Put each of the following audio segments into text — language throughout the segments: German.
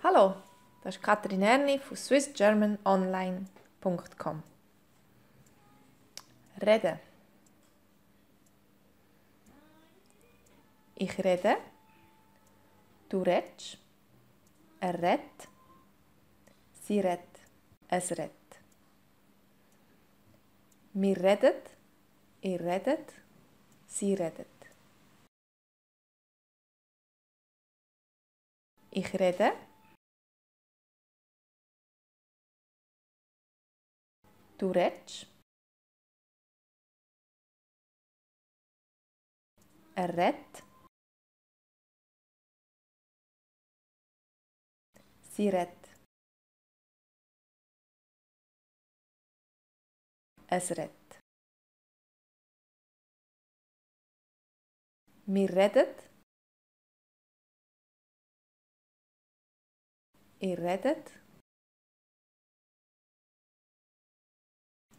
Hallo, das ist Katrin Erni von swissgermanonline.com. Reden. Ich rede, du redest, er redet, sie redet, es redet. Wir redet, ihr redet, sie redet. Ich rede, du redest, er redet, sie redet, es redet. Wir redet, ihr redet,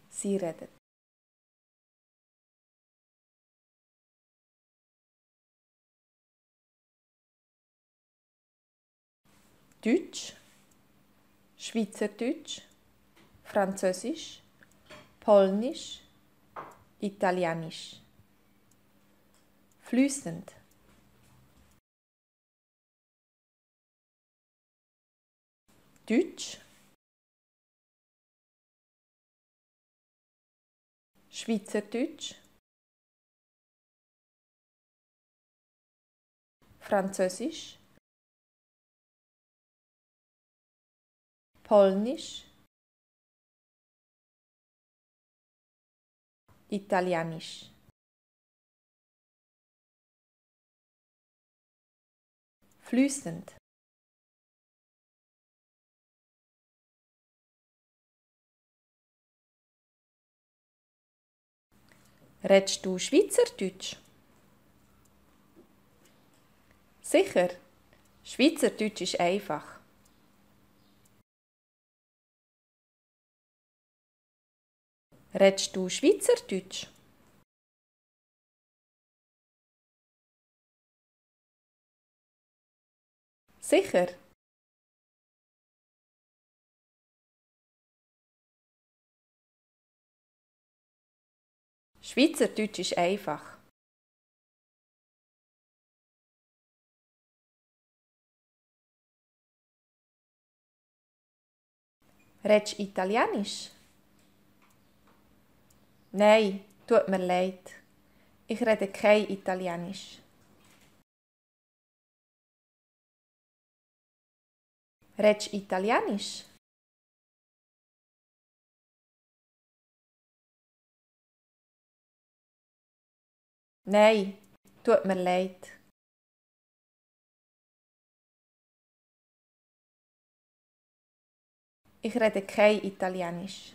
sie redet. Deutsch, Schweizerdeutsch, Französisch, Polnisch, Italienisch. Fließend. Deutsch, Schweizerdeutsch, Französisch, Polnisch, Italienisch. Fließend. Redest du Schweizerdeutsch? Sicher. Schweizerdeutsch ist einfach. Redest du Schweizerdeutsch? Sicher. Schweizerdeutsch ist einfach. Redest Italienisch? Nein, tut mir leid. Ich rede kein Italienisch. Redest Italienisch? Nein, tut mir leid. Ich rede kein Italienisch.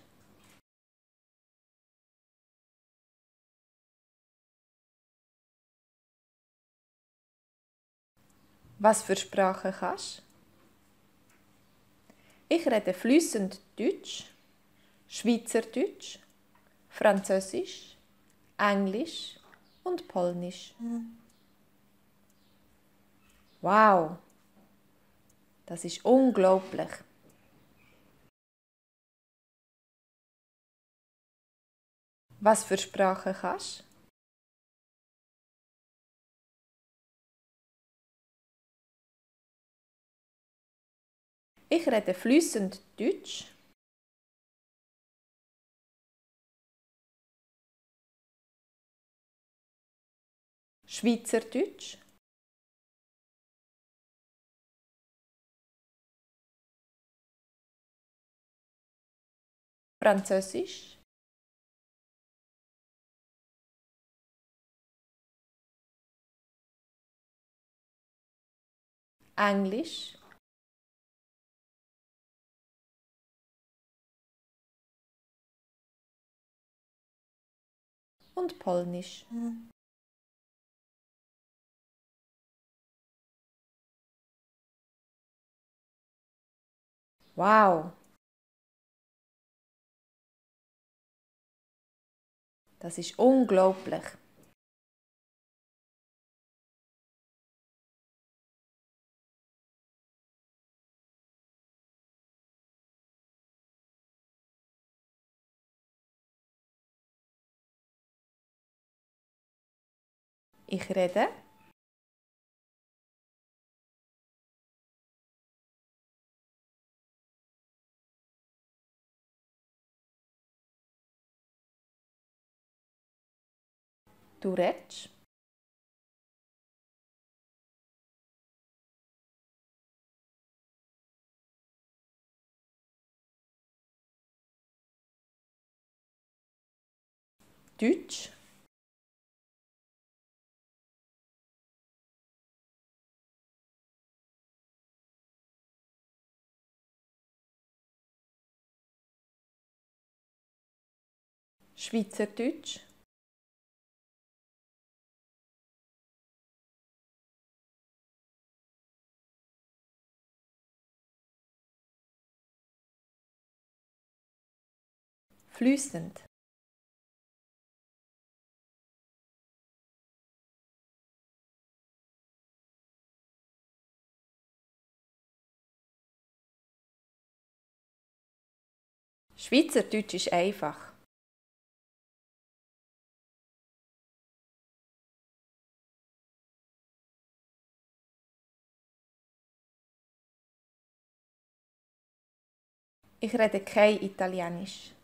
Was für Sprachen kannst? Ich rede fließend Deutsch, Schweizerdeutsch, Französisch, Englisch und Polnisch. Wow, das ist unglaublich. Was für Sprachen kannst? Ich rede fließend Deutsch, Schweizerdeutsch, Französisch, Englisch und Polnisch. Wow, das ist unglaublich. Ich rede. Du redest. Deutsch. Schweizerdeutsch. Fließend. Schweizerdeutsch ist einfach. Ich rede kein Italienisch.